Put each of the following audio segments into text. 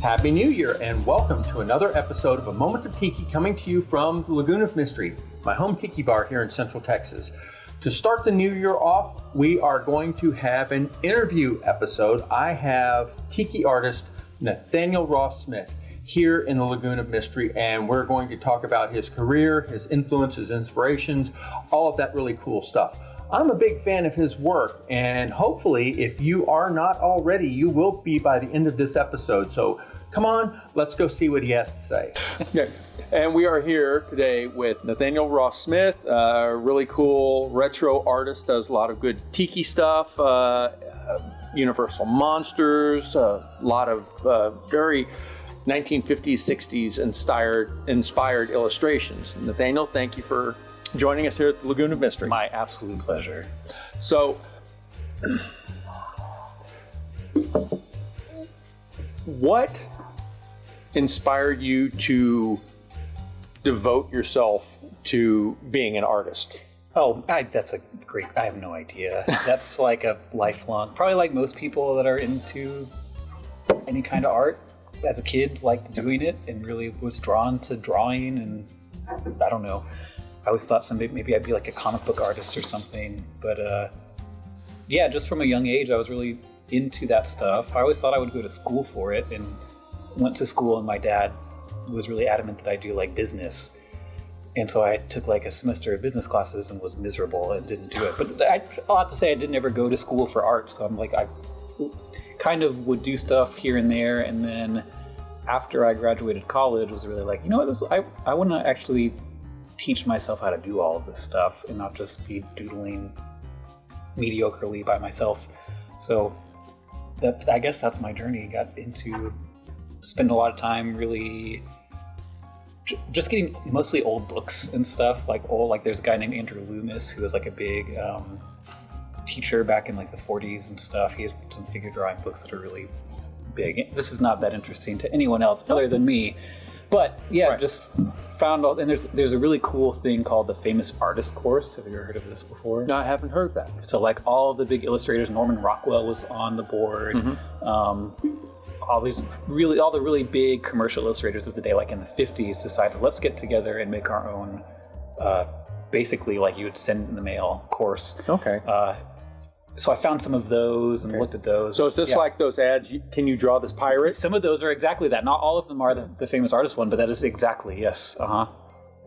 Happy New Year and welcome to another episode of A Moment of Tiki coming to you from the Lagoon of Mystery, my home tiki bar here in Central Texas. To start the new year off, we are going to have an interview episode. I have tiki artist Nathanael Ross Smith here in the Lagoon of Mystery, and we're going to talk about his career, his influences, inspirations, all of that really cool stuff. I'm a big fan of his work, and hopefully, if you are not already, you will be by the end of this episode. So come on, let's go see what he has to say. Okay. And we are here today with Nathanael Ross Smith, a really cool retro artist, does a lot of good tiki stuff, Universal Monsters, a lot of very 1950s, 60s inspired illustrations. Nathanael, thank you for joining us here at the Lagoon of Mystery. My absolute pleasure. So, what inspired you to devote yourself to being an artist? I have no idea. That's like a lifelong, probably like most people that are into any kind of art. As a kid, liked doing it and really was drawn to drawing, and I don't know. I always thought someday maybe I'd be like a comic book artist or something, but yeah, just from a young age I was really into that stuff. I always thought I would go to school for it, and went to school, and my dad was really adamant that I do like business, and so I took like a semester of business classes and was miserable and didn't do it. But I'll have to say I didn't ever go to school for art, so I'm like, I kind of would do stuff here and there, and then after I graduated college was really like, you know what, I want to actually teach myself how to do all of this stuff and not just be doodling mediocrely by myself. So I guess that's my journey. Got into spend a lot of time really just getting mostly old books and stuff, like there's a guy named Andrew Loomis who was like a big teacher back in like the 40s and stuff. He has some figure drawing books that are really big. This is not that interesting to anyone else other than me, but yeah, right. Just found all, and there's a really cool thing called the Famous Artist Course. Have you ever heard of this before? No, I haven't heard that. So like all the big illustrators, Norman Rockwell was on the board. Mm-hmm. All the really big commercial illustrators of the day, like in the 50s, decided let's get together and make our own, basically like you would send in the mail course. Okay. So I found some of those and looked at those. So is this like those ads, can you draw this pirate? Some of those are exactly that. Not all of them are the Famous Artist one, but that is exactly, yes.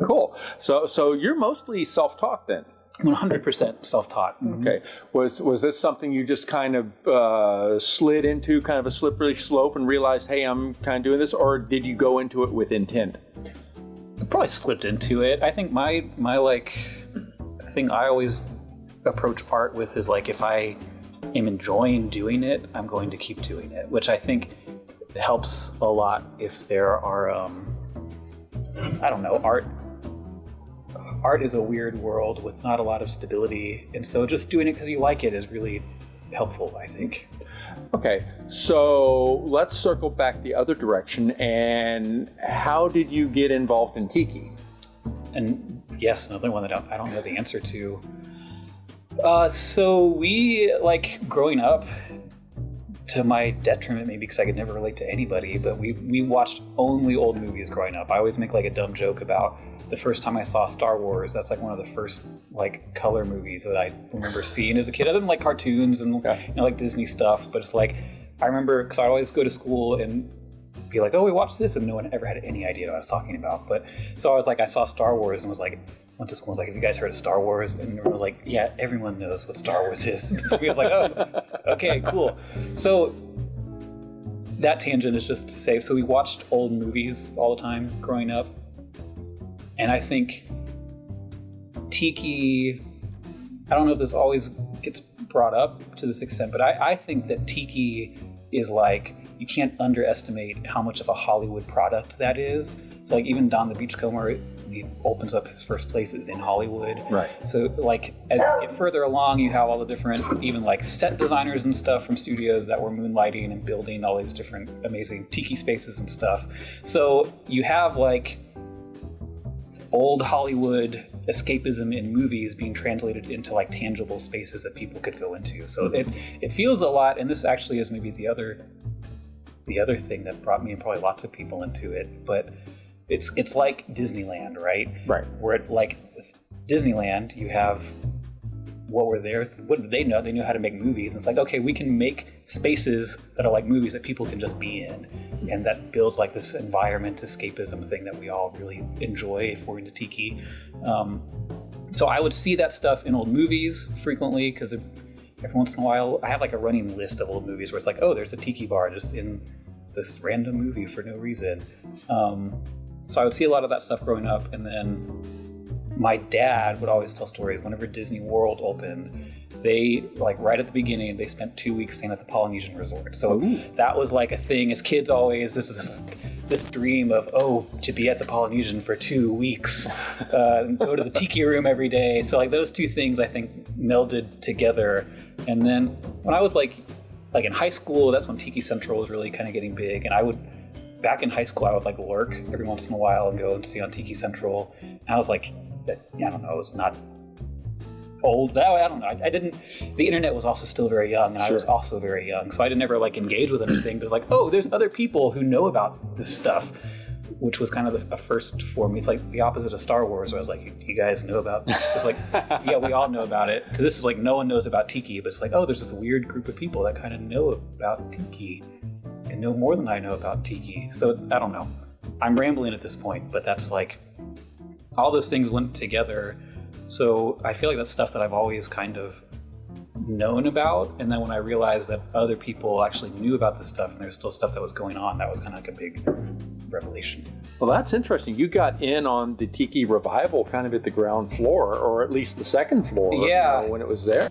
Cool. So you're mostly self-taught then? 100% self-taught. Mm-hmm. Okay. Was this something you just kind of slid into, kind of a slippery slope, and realized, hey, I'm kind of doing this, or did you go into it with intent? I probably slipped into it. I think my like thing I always approach art with is like, if I am enjoying doing it, I'm going to keep doing it, which I think helps a lot if there are I don't know, art is a weird world with not a lot of stability, and so just doing it because you like it is really helpful, I think. Okay, so let's circle back the other direction, and how did you get involved in tiki? And yes, another one that I don't know the answer to. So we, like, growing up, to my detriment maybe because I could never relate to anybody, but we watched only old movies growing up. I always make like a dumb joke about the first time I saw Star Wars. That's like one of the first like color movies that I remember seeing as a kid, other than like cartoons and like Disney stuff. But it's like, I remember, because I always go to school and be like, oh, we watched this, and no one ever had any idea what I was talking about. But so I was like, I saw Star Wars and was like, went to school and was like, have you guys heard of Star Wars? And everyone was like, yeah, everyone knows what Star Wars is. We was like, oh, okay, cool. So that tangent is just to say, so we watched old movies all the time growing up. And I think tiki, I don't know if this always gets brought up to this extent, but I think that tiki is like, you can't underestimate how much of a Hollywood product that is. So like even Don the Beachcomber, he opens up his first places in Hollywood. Right. So like as you get further along, you have all the different, even like set designers and stuff from studios that were moonlighting and building all these different amazing tiki spaces and stuff. So you have like old Hollywood escapism in movies being translated into like tangible spaces that people could go into. So it feels a lot, and this actually is maybe the other the other thing that brought me and probably lots of people into it. But it's like Disneyland, right? Right. Where like with Disneyland, you have what did they know? They knew how to make movies. And it's like, okay, we can make spaces that are like movies that people can just be in. And that builds like this environment escapism thing that we all really enjoy if we're into Tiki. So I would see that stuff in old movies frequently, because every once in a while I have like a running list of old movies where it's like, oh, there's a Tiki bar just in this random movie for no reason. So I would see a lot of that stuff growing up. And then my dad would always tell stories whenever Disney World opened. They, like right at the beginning, they spent 2 weeks staying at the Polynesian Resort. So that was like a thing as kids always, this dream of, to be at the Polynesian for 2 weeks, go to the Tiki room every day. So like those two things I think melded together. And then when I was like in high school, that's when Tiki Central was really kind of getting big. And back in high school, I would like lurk every once in a while and go and see on Tiki Central. And I was like, I don't know, it was not old. I don't know. The internet was also still very young, and I was also very young. So I didn't ever like engage with anything. But like, there's other people who know about this stuff, which was kind of a first for me. It's like the opposite of Star Wars, where I was like, you guys know about this? It's like, yeah, we all know about it. Because this is like, no one knows about Tiki, but it's like, there's this weird group of people that kind of know about Tiki and know more than I know about Tiki. So I don't know. I'm rambling at this point, but that's like, all those things went together. So I feel like that's stuff that I've always kind of known about. And then when I realized that other people actually knew about this stuff and there's still stuff that was going on, that was kind of like a big revelation. Well, that's interesting. You got in on the Tiki revival kind of at the ground floor, or at least the second floor. Yeah. When it was there.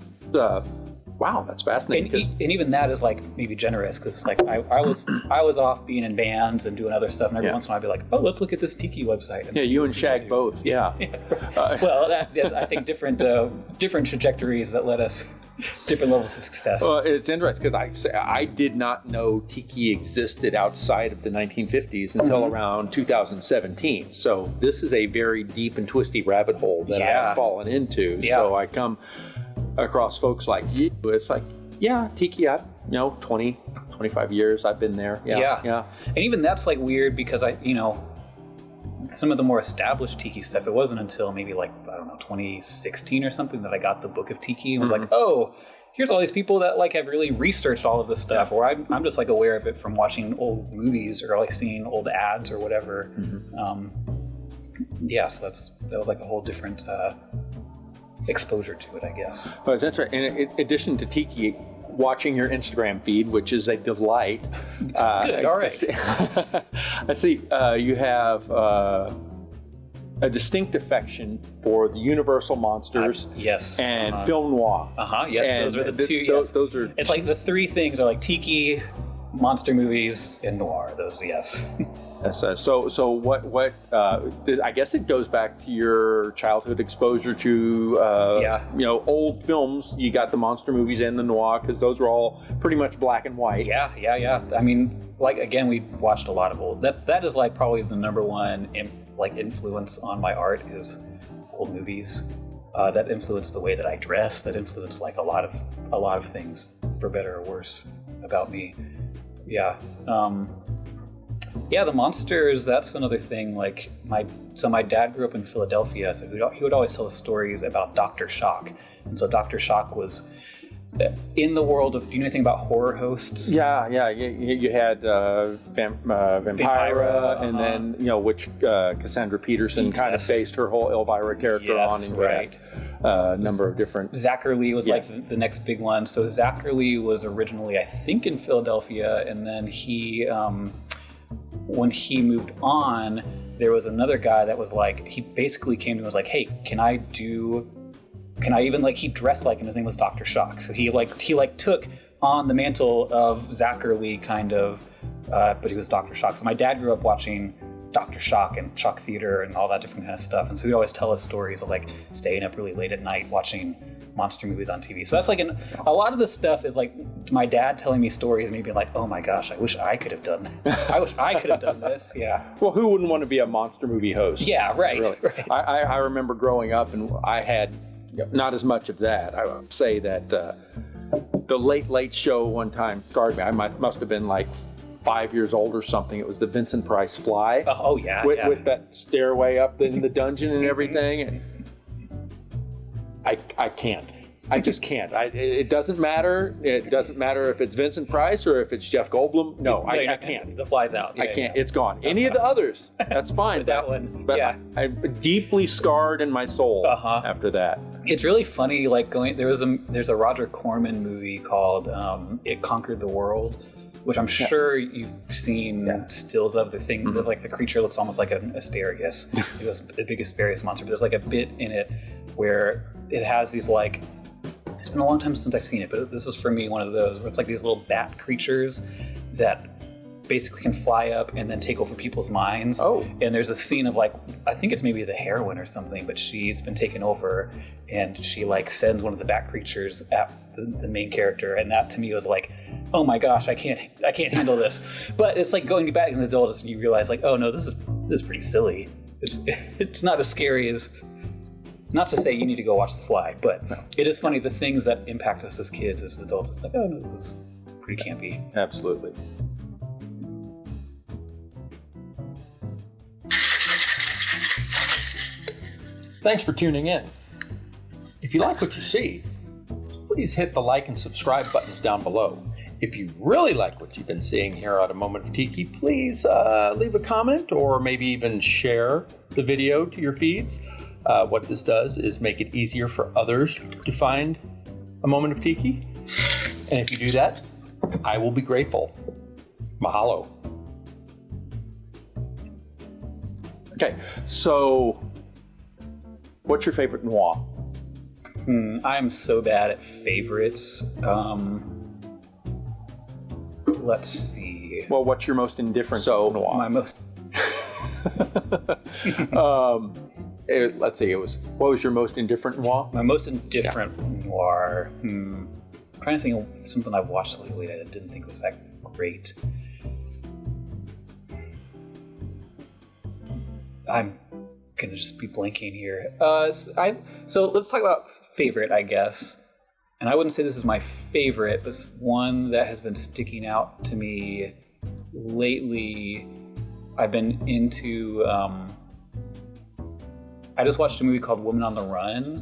Wow, that's fascinating. And even that is like maybe generous, because like I was off being in bands and doing other stuff, and every once in a while I'd be like, let's look at this Tiki website. Yeah, you and Shag both. Yeah. Well, I think different trajectories that led us different levels of success. Well, it's interesting because I did not know Tiki existed outside of the 1950s until around 2017. So this is a very deep and twisty rabbit hole that I've fallen into. Yeah. So I come across folks like you. It's like, Tiki, 20, 25 years I've been there. Yeah. And even that's like weird because some of the more established Tiki stuff, it wasn't until maybe like, I don't know, 2016 or something that I got the Book of Tiki and was like, here's all these people that like have really researched all of this stuff, or I'm just like aware of it from watching old movies or like seeing old ads or whatever. So that was like a whole different exposure to it, I guess. Well, that's right. And in addition to Tiki, watching your Instagram feed, which is a delight. Good, all right. I see you have a distinct affection for the Universal monsters. Yes. And film noir. Yes, and those are the two. Those are. It's like the three things are like Tiki, monster movies, and noir. Those, yes. So what? I guess it goes back to your childhood exposure to old films. You got the monster movies and the noir because those were all pretty much black and white. Yeah. I mean, like again, we watched a lot of old. That is like probably the number one influence on my art is old movies. That influenced the way that I dress. That influenced like a lot of things, for better or worse, about me. Yeah. The monsters, that's another thing. Like my dad grew up in Philadelphia, so he would always tell us stories about Dr. Shock. And so Dr. Shock was in the world of, do you know anything about horror hosts? Yeah. You had Vampira, and then, which Cassandra Peterson kind of based her whole Elvira character on, and right. Number of different. Zachary was like the next big one. So Zachary was originally, I think, in Philadelphia, and then he, when he moved on, there was another guy that was like, he basically came to him and was like, hey, can I even, like, he dressed like him, his name was Dr. Shock. So he took on the mantle of Zachary kind of, but he was Dr. Shock. So my dad grew up watching Dr. Shock and Shock Theater and all that different kind of stuff. And so he'd always tell us stories of like staying up really late at night watching monster movies on TV. So that's like a lot of this stuff is like my dad telling me stories and me being like, oh my gosh, I wish I could have done that. I wish I could have done this. Yeah. Well, who wouldn't want to be a monster movie host? Yeah, right. Really. Right. I remember growing up and I had not as much of that. I would say that the Late Late Show one time scarred me. I must have been like 5 years old or something. It was the Vincent Price Fly. Oh yeah, with that stairway up in the dungeon and everything. And I can't. I just can't. It doesn't matter. It doesn't matter if it's Vincent Price or if it's Jeff Goldblum. No, I can't. The Fly's out. I can't. It's gone. Any of the others, that's fine. That one, but I'm deeply scarred in my soul after that. It's really funny. Like there's a Roger Corman movie called "It Conquered the World," which I'm sure you've seen stills of. The thing that like the creature looks almost like an asparagus. It was a big asparagus monster. But there's like a bit in it where it has these like. It's been a long time since I've seen it, but this is for me one of those where it's like these little bat creatures that basically can fly up and then take over people's minds. Oh. And there's a scene of like, I think it's maybe the heroine or something, but she's been taken over and she like sends one of the bat creatures at the main character. And that to me was like, oh my gosh, I can't handle this. But it's like going back in the adult and you realize like, oh no, this is pretty silly. It's not as scary as. Not to say you need to go watch The Fly, but it is funny the things that impact us as kids, as adults. It's like, oh no, this is pretty campy. Absolutely. Thanks for tuning in. If you like what you see, please hit the like and subscribe buttons down below. If you really like what you've been seeing here at A Moment of Tiki, please leave a comment or maybe even share the video to your feeds. What this does is make it easier for others to find A Moment of Tiki. And if you do that, I will be grateful. Mahalo. Okay, so what's your favorite noir? I'm so bad at favorites. Let's see. Well, what's your most indifferent noir? My most... let's see, what was your most indifferent noir? My most indifferent noir. I'm trying to think of something I've watched lately that I didn't think was that great. I'm gonna just be blanking here. So let's talk about favorite, I guess. And I wouldn't say this is my favorite, but one that has been sticking out to me lately. I've been into. I just watched a movie called Woman on the Run,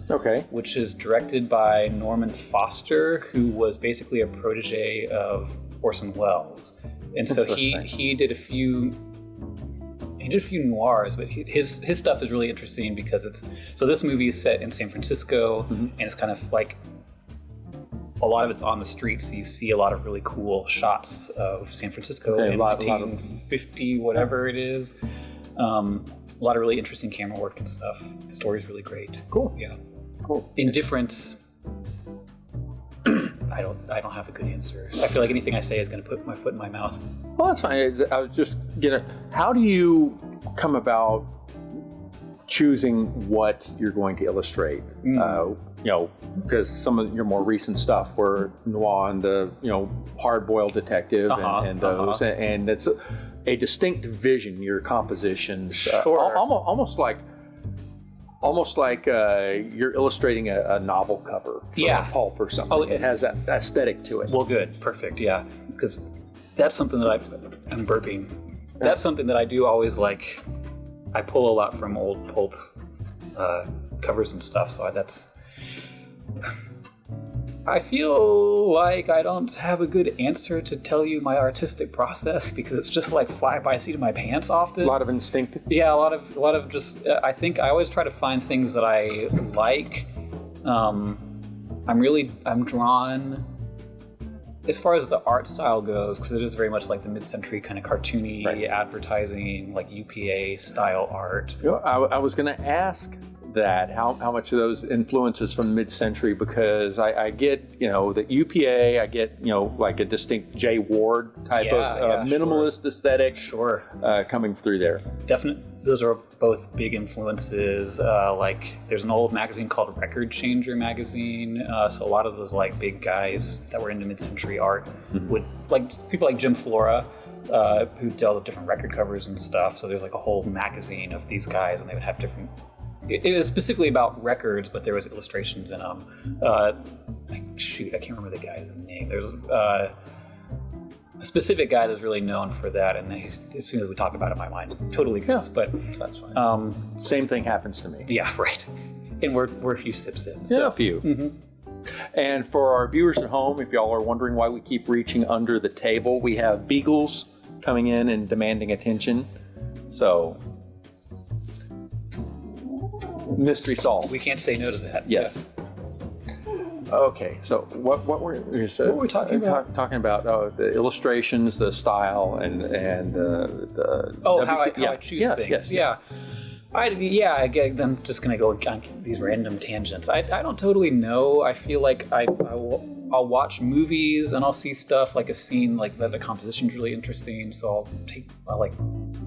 which is directed by Norman Foster, who was basically a protege of Orson Welles. And so he did a few noirs, but his stuff is really interesting because this movie is set in San Francisco, and it's kind of like a lot of it's on the streets, so you see a lot of really cool shots of San Francisco in 1950, whatever it is. A lot of really interesting camera work and stuff. The story's really great. Cool. Yeah. Cool. Indifference. I don't have a good answer. I feel like anything I say is going to put my foot in my mouth. Well, that's fine. I was just how do you come about choosing what you're going to illustrate? Because some of your more recent stuff were noir and the hard-boiled detective and those, and it's a distinct vision. Your compositions, sure. almost like you're illustrating a novel cover for a pulp or something. Oh, it has that aesthetic to it. Well, good, perfect, yeah. Because that's something that I'm burping. That's something that I do always like. I pull a lot from old pulp covers and stuff, so I feel like I don't have a good answer to tell you my artistic process because it's just like fly by seat of my pants often. A lot of instinct. Yeah, a lot of just. I think I always try to find things that I like. I'm drawn as far as the art style goes because it is very much like the mid-century kind of cartoony advertising, like UPA style art. I was going to ask that how much of those influences from mid-century because I get the UPA, I get like a distinct J. Ward type of minimalist aesthetic coming through there. Definitely, those are both big influences. Like there's an old magazine called Record Changer magazine, so a lot of those like big guys that were into mid-century art would like people like Jim Flora. Who dealt with different record covers and stuff. So there's like a whole magazine of these guys, and they would have different. It was specifically about records, but there was illustrations in them. I can't remember the guy's name. There's specific guy that's really known for that, and as soon as we talk about it, my mind totally goes. But that's fine. Same thing happens to me. Yeah, right. And we're a few sips in. So. Yeah, a few. Mm-hmm. And for our viewers at home, if y'all are wondering why we keep reaching under the table, we have beagles coming in and demanding attention. So, mystery solved. We can't say no to that. Yes. Okay, so what were we talking about? Talking about the illustrations, the style, and the how I choose things. Yeah. I'm just gonna go on these random tangents. I don't totally know. I feel like I'll watch movies and I'll see stuff like a scene like that. The composition's really interesting, so I'll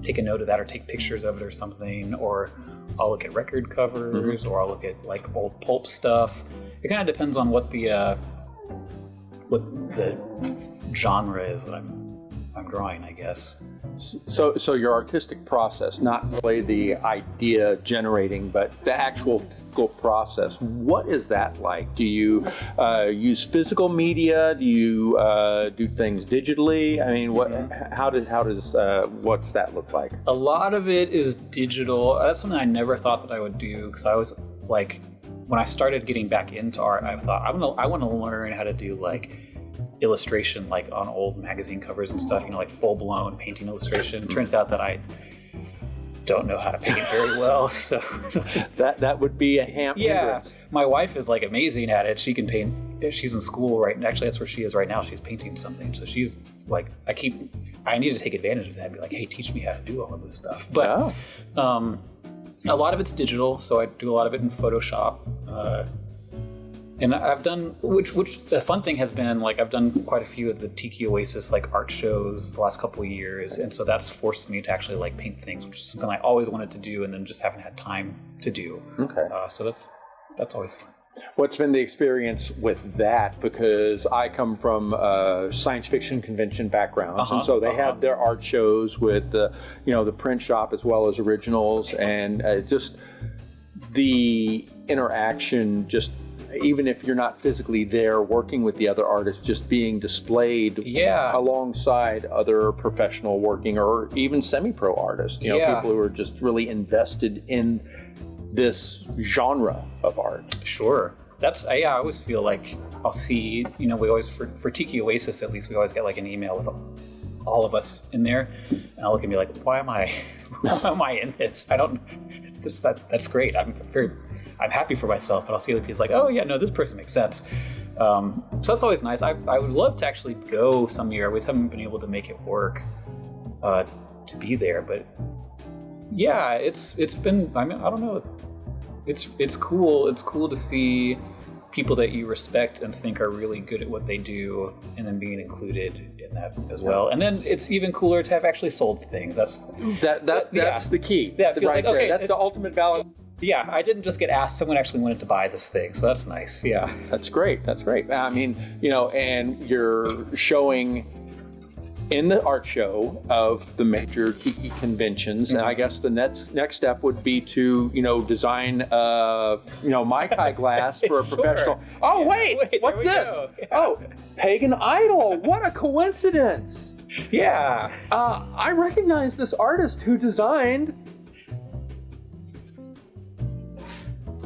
take a note of that or take pictures of it or something, or I'll look at record covers, or I'll look at like old pulp stuff. It kind of depends on what the genre is that I'm drawing, I guess. So your artistic process, not really the idea generating, but the actual physical process, what is that like? Do you use physical media? Do you do things digitally? I mean, how does what's that look like? A lot of it is digital. That's something I never thought that I would do, because I was like, when I started getting back into art, I thought I want to learn how to do like illustration, like on old magazine covers and stuff, like full-blown painting illustration. Turns out that I don't know how to paint very well, so that would be a hindrance. My wife is like amazing at it. She can paint. She's in school right now. Actually, that's where she is right now. She's painting something, so she's like, I need to take advantage of that and be like, hey, teach me how to do all of this stuff. But a lot of it's digital, so I do a lot of it in Photoshop. And I've done, which the fun thing has been, like, I've done quite a few of the Tiki Oasis like art shows the last couple of years, and so that's forced me to actually like paint things, which is something I always wanted to do and then just haven't had time to do. Okay. So that's always fun. What's been the experience with that? Because I come from science fiction convention backgrounds, and so they have their art shows with the print shop as well as originals, and just the interaction, just even if you're not physically there working with the other artists, just being displayed alongside other professional working or even semi-pro artists, people who are just really invested in this genre of art. Sure. I always feel like I'll see, we always, for Tiki Oasis at least, we always get like an email with all of us in there, and I'll look and be like, why am I in this? That's great. I'm happy for myself, but I'll see other people's like, oh yeah, no, this person makes sense. So that's always nice. I would love to actually go some year. I always haven't been able to make it work to be there, but yeah, it's been, I don't know. It's cool. It's cool to see people that you respect and think are really good at what they do, and then being included in that as well. And then it's even cooler to have actually sold things. That's the key. Yeah, right there. Okay, that's the ultimate value. Yeah, I didn't just get asked. Someone actually wanted to buy this thing, so that's nice. Yeah, that's great. I mean, and you're showing in the art show of the major Tiki conventions, and I guess the next step would be to design Mai Tai glass for a professional. Oh wait, what's this? Yeah. Oh, Pagan Idol! What a coincidence! Yeah, I recognize this artist who designed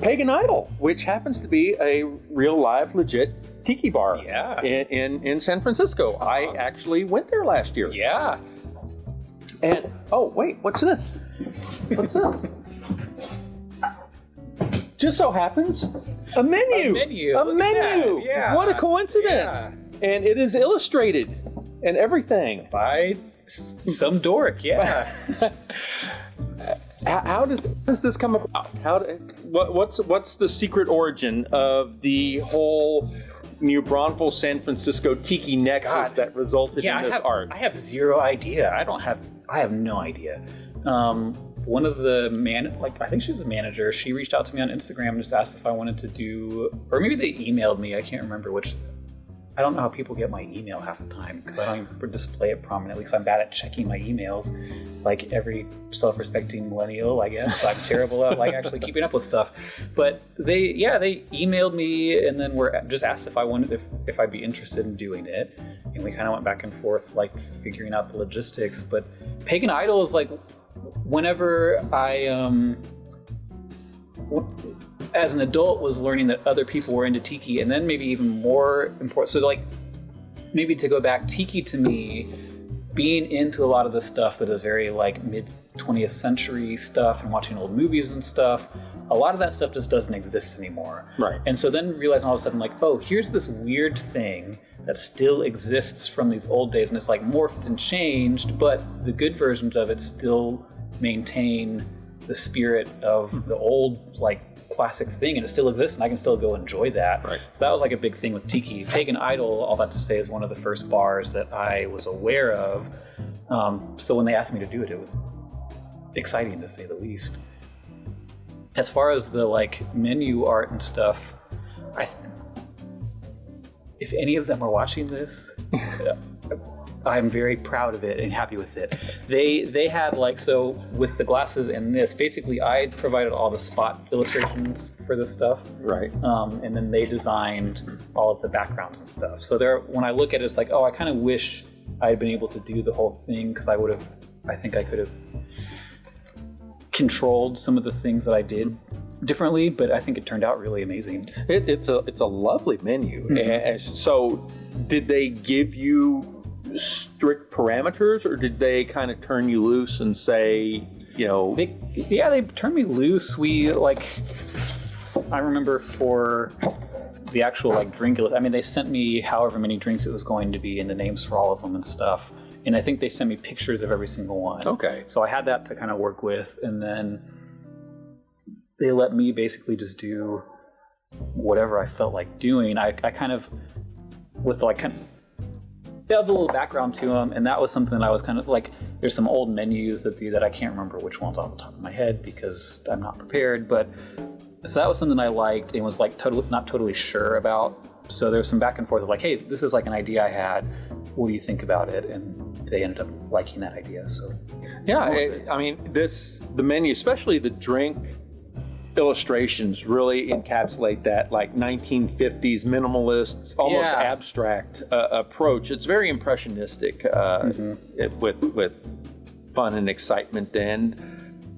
Pagan Idol, which happens to be a real live legit Tiki bar in San Francisco. I actually went there last year. Yeah. And oh wait, what's this? What's this? Just so happens, a menu. A menu. Yeah. What a coincidence! Yeah. And it is illustrated and everything by some dork. Yeah. How does this come about? What's the secret origin of the whole New Braunfels San Francisco Tiki nexus that resulted in this art? I have zero idea. I have no idea. One of the I think she's a manager. She reached out to me on Instagram and just asked if I wanted to do, or maybe they emailed me. I can't remember which. I don't know how people get my email half the time because I don't even display it prominently because I'm bad at checking my emails. Like every self-respecting millennial, I guess. I'm terrible at like actually keeping up with stuff. But they emailed me and then were just asked if I'd be interested in doing it. And we kind of went back and forth like figuring out the logistics. But Pagan Idol is like whenever I as an adult was learning that other people were into Tiki, and then maybe even more important, so like maybe to go back, Tiki to me, being into a lot of the stuff that is very like mid 20th century stuff and watching old movies and stuff, a lot of that stuff just doesn't exist anymore. Right. And so then realizing all of a sudden like, oh, here's this weird thing that still exists from these old days, and it's like morphed and changed, but the good versions of it still maintain the spirit of the old like classic thing, and it still exists, and I can still go enjoy that. Right. So that was like a big thing with Tiki. Pagan Idol, all that to say, is one of the first bars that I was aware of. So when they asked me to do it, it was exciting to say the least. As far as the like menu art and stuff, if any of them are watching this, I'm very proud of it and happy with it. They had like, so with the glasses and this, basically I provided all the spot illustrations for this stuff. Right. And then they designed all of the backgrounds and stuff. So when I look at it, it's like, oh, I kind of wish I had been able to do the whole thing because I think I could have controlled some of the things that I did differently, but I think it turned out really amazing. It's a lovely menu. Mm-hmm. And so did they give you strict parameters, or did they kind of turn you loose and say, you know? They turned me loose. I remember for the actual like drink, I mean, they sent me however many drinks it was going to be and the names for all of them and stuff. And I think they sent me pictures of every single one. Okay. So I had that to kind of work with, and then they let me basically just do whatever I felt like doing. I kind of, with like kind of, they have a little background to them, and that was something that I was kind of like, there's some old menus that I can't remember which ones off the top of my head because I'm not prepared, but so that was something I liked and was like not totally sure about. So there was some back and forth of like, hey, this is like an idea I had, what do you think about it? And they ended up liking that idea. So yeah, I mean, the menu, especially the drink illustrations, really encapsulate that like 1950s minimalist, almost abstract approach. It's very impressionistic with fun and excitement, and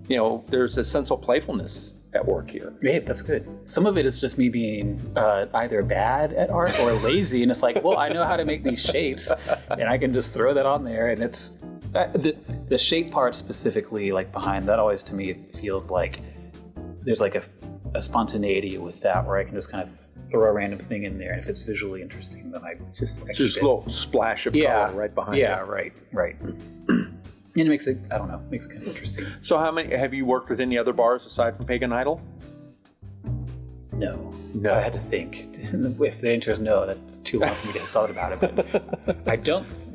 you know, there's a sense of playfulness at work here. Yeah, that's good. Some of it is just me being either bad at art or lazy, and it's like, well, I know how to make these shapes, and I can just throw that on there, and it's the shape part specifically, like behind that, always to me it feels like there's like a spontaneity with that where I can just kind of throw a random thing in there, and if it's visually interesting, then I just a little splash of color right behind it. Yeah, right. And it makes it, I don't know, makes it kind of interesting. So have you worked with any other bars aside from Pagan Idol? No. I had to think. If the answer is no, that's too long for me to have thought about it. But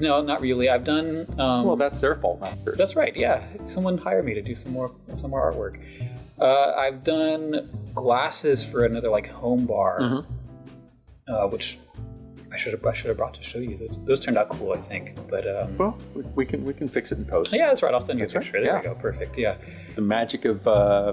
not really. I've done... well, that's their fault, not yours. That's right, yeah. Someone hired me to do some more artwork. I've done glasses for another like home bar, which I should have brought to show you. Those turned out cool, I think. But well, we can fix it in post. Yeah, that's right. I'll send you a picture. Right. There we go. Perfect. Yeah. The magic of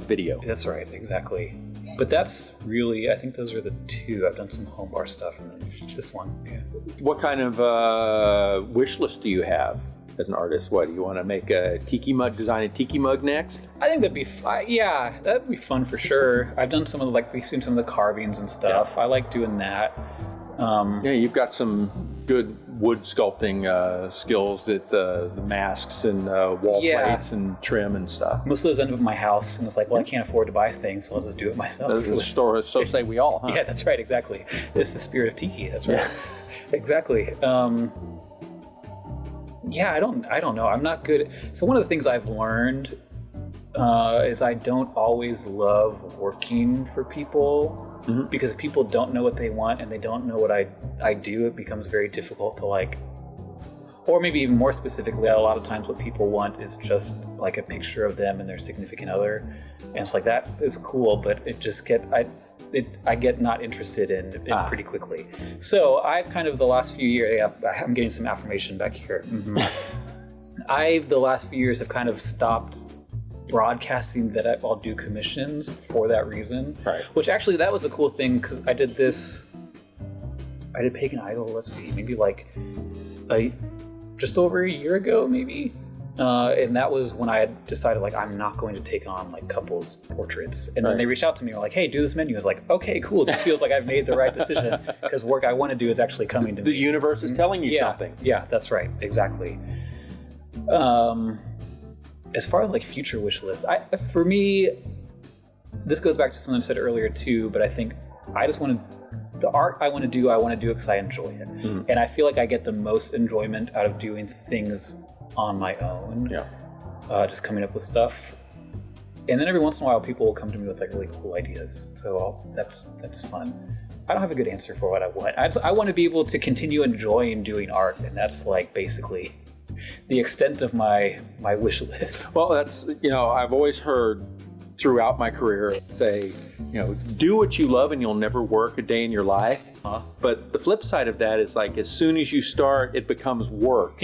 video. That's right. Exactly. But that's really, I think those are the two. I've done some home bar stuff, and then this one. Yeah. What kind of wish list do you have as an artist? What do you want to make a tiki mug? Design a tiki mug next? I think that'd be that'd be fun for sure. I've done some of we've seen some of the carvings and stuff. Yeah. I like doing that. You've got some good wood sculpting skills at the masks and wall plates and trim and stuff. Most of those end up in my house, and it's like, well, I can't afford to buy things, so I'll just do it myself. The store, so say we all, huh? Yeah, that's right, exactly. It's the spirit of Tiki, that's right. Yeah. Exactly. I don't know. I'm not good. So one of the things I've learned is I don't always love working for people. Mm-hmm. Because if people don't know what they want and they don't know what I do, it becomes very difficult to like Or maybe even more specifically, a lot of times what people want is just like a picture of them and their significant other. And it's like, that is cool, but it just I get not interested in it pretty quickly. So I've kind of the last few years, I'm getting some affirmation back here. Mm-hmm. The last few years have kind of stopped broadcasting that I'll do commissions for that reason. Right. Which actually, that was a cool thing, because I did Pagan Idol, let's see, maybe like just over a year ago, maybe. And that was when I had decided, like, I'm not going to take on like couples portraits. And then they reached out to me and were like, hey, do this menu. I was like, okay, cool. This feels like I've made the right decision, because work I want to do is actually coming to me. The universe is telling you something. Yeah, that's right. Exactly. As far as like future wish lists, for me, this goes back to something I said earlier too, but I think I just want to, the art I want to do because I enjoy it. Mm. And I feel like I get the most enjoyment out of doing things on my own. Yeah. Just coming up with stuff. And then every once in a while people will come to me with like really cool ideas. So that's fun. I don't have a good answer for what I want. I want to be able to continue enjoying doing art, and that's like basically the extent of my wish list. Well, that's, I've always heard throughout my career say, do what you love and you'll never work a day in your life. But the flip side of that is, like, as soon as you start, it becomes work.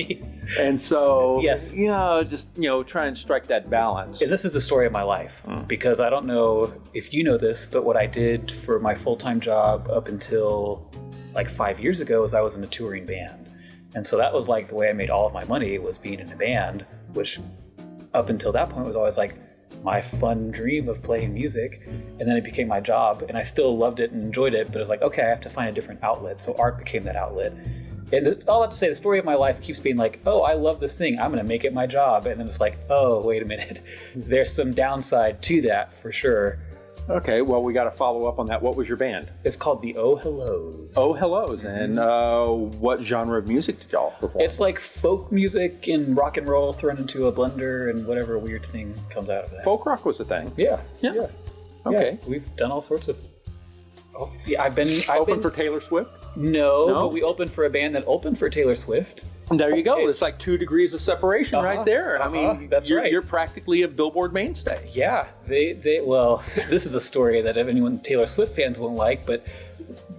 And so, yes, just, try and strike that balance. And this is the story of my life, because I don't know if you know this, but what I did for my full-time job up until like 5 years ago is I was in a touring band. And so that was like the way I made all of my money, was being in a band, which up until that point was always like my fun dream of playing music. And then it became my job, and I still loved it and enjoyed it, but it was like, okay, I have to find a different outlet. So art became that outlet. And all I have to say, the story of my life keeps being like, oh, I love this thing, I'm going to make it my job. And then it's like, oh, wait a minute. There's some downside to that for sure. Okay, well, we got to follow up on that. What was your band? It's called the Oh Hellos. Oh Hellos. And what genre of music did y'all perform? It's like folk music and rock and roll thrown into a blender and whatever weird thing comes out of that. Folk rock was a thing? Yeah. Okay. Yeah, we've done all sorts of... I've been for Taylor Swift? No, but we opened for a band that opened for Taylor Swift. There you go. It's like 2 degrees of separation right there. I mean, that's right. You're practically a Billboard mainstay. Yeah. Well, this is a story that anyone Taylor Swift fans won't like, but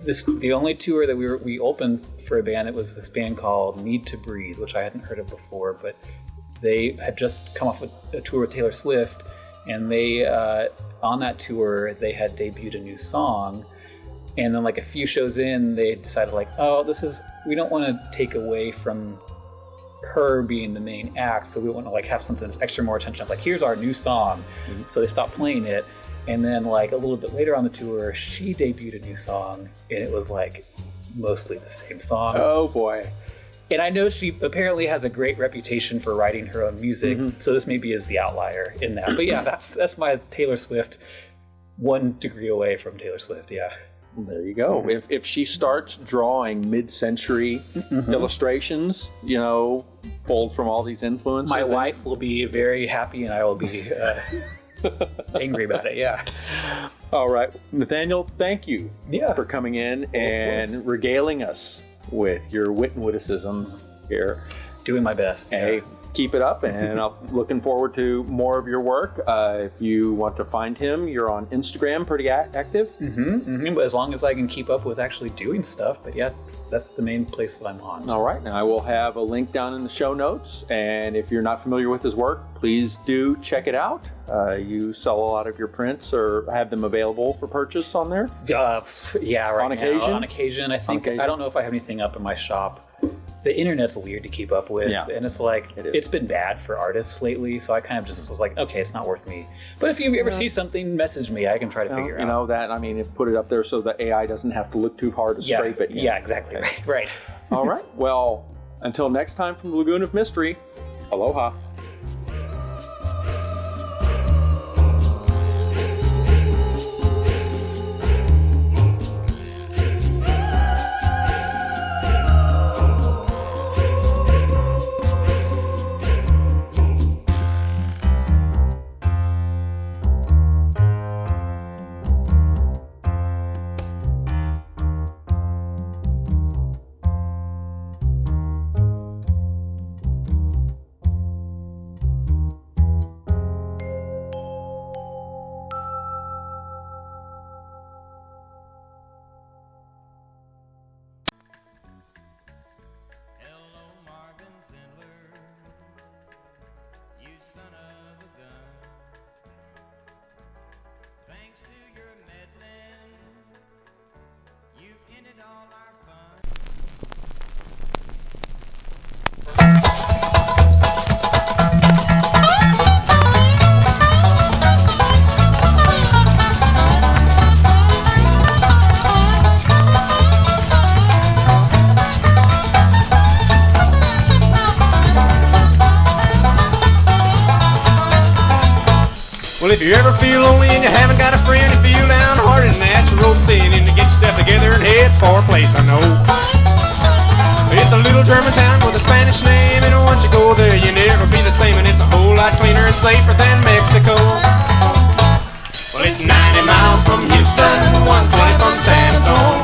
the only tour that we opened for a band, it was this band called Need to Breathe, which I hadn't heard of before, but they had just come off with a tour with Taylor Swift, and they on that tour they had debuted a new song. And then like a few shows in, they decided like, oh, we don't want to take away from her being the main act, so we want to like have something extra more attention. Like, here's our new song. Mm-hmm. So they stopped playing it. And then like a little bit later on the tour, she debuted a new song, and it was like mostly the same song. Oh boy. And I know she apparently has a great reputation for writing her own music, so this maybe is the outlier in that. But yeah, that's my Taylor Swift, 1 degree away from Taylor Swift, yeah. There you go. If she starts drawing mid-century illustrations, pulled from all these influences, my wife will be very happy, and I will be angry about it. Yeah. All right, Nathanael, thank you for coming in and regaling us with your wit and witticisms here. Doing my best. Hey, keep it up, and I'm looking forward to more of your work. If you want to find him, you're on Instagram, pretty active. But as long as I can keep up with actually doing stuff. But yeah, that's the main place that I'm on. All right, now I will have a link down in the show notes, and if you're not familiar with his work, please do check it out. You sell a lot of your prints, or have them available for purchase on there? Yeah, right. On occasion, I think. I don't know if I have anything up in my shop. The internet's weird to keep up with, and it's like, it's been bad for artists lately, so I kind of just was like, okay, it's not worth me. But if you ever see something, message me. I can try to figure out. Put it up there so the AI doesn't have to look too hard to scrape it. Yeah, exactly. Okay. Right. All right. Well, until next time from the Lagoon of Mystery, aloha. Well, if you ever feel lonely and you haven't got a friend, you feel downhearted and that's your ropes in to get yourself together and head for a place I know. It's a little German town with a Spanish name, and once you go there, you never be the same, and it's a whole lot cleaner and safer than Mexico. Well, it's 90 miles from Houston, 120 from San Antonio,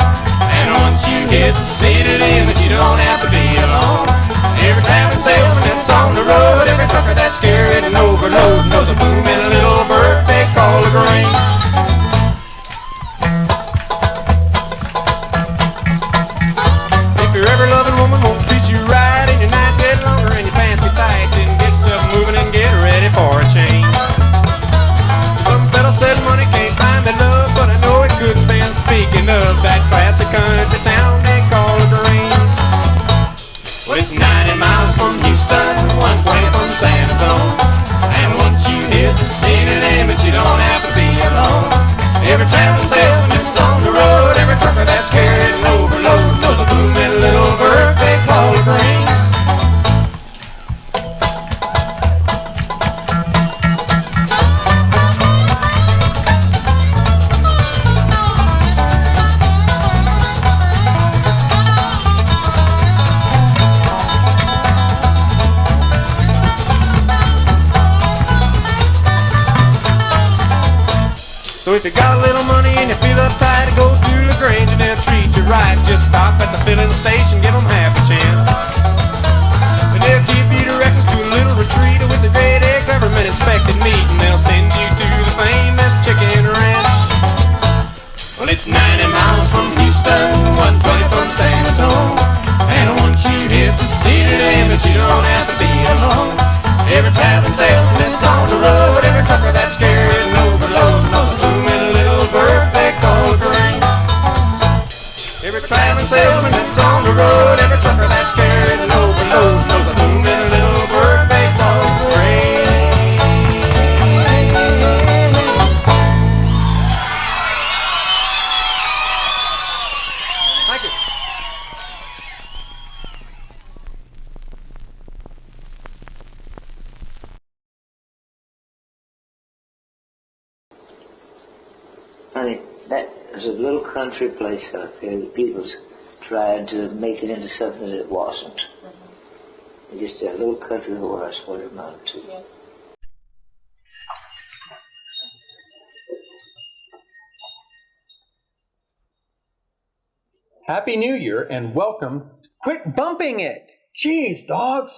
and once you hit the city limit, you don't have to be alone. Every traveling salesman that's on the road, every trucker that's scared and overload knows a boom in a little bird they call a grain. If your ever loving woman won't treat you right and your nights get longer and your pants get tight, then get yourself moving and get ready for a change. Some fella said money can't find the love, but I know it couldn't be. Speaking of that classic country town they call a dream. Well, it's 90 miles from Houston, 120 from San Antonio, and once you hit the city limits, you don't have to be alone. Every traveling salesman that's on the road, every trucker that's carried an overload knows a boom in a little bird they call a grain. So if you got a little money and you feel uptight, go to LaGrange and they'll treat you right. Just stop at the filling station, give them half a chance. And they'll give you directions to a little retreat with the grade A government inspected meat, and they'll send you to the famous chicken ranch. Well, it's 90 miles from Houston, 120 from San Antonio, and once you hit the city limits, you don't have to be alone. Every traveling salesman that's on the road, every trucker that's scared and overload knows a boom in a little bird they call a grain. Every traveling salesman that's on the road, every trucker that's scared and overload knows a boom in a little bird they call a grain. Thank you. Honey, that is a little country place out there that people's tried to make it into something that it wasn't. It's just a little country whore, that's what it amounted to. Yeah. Happy New Year and welcome. Quit bumping it! Jeez, dogs!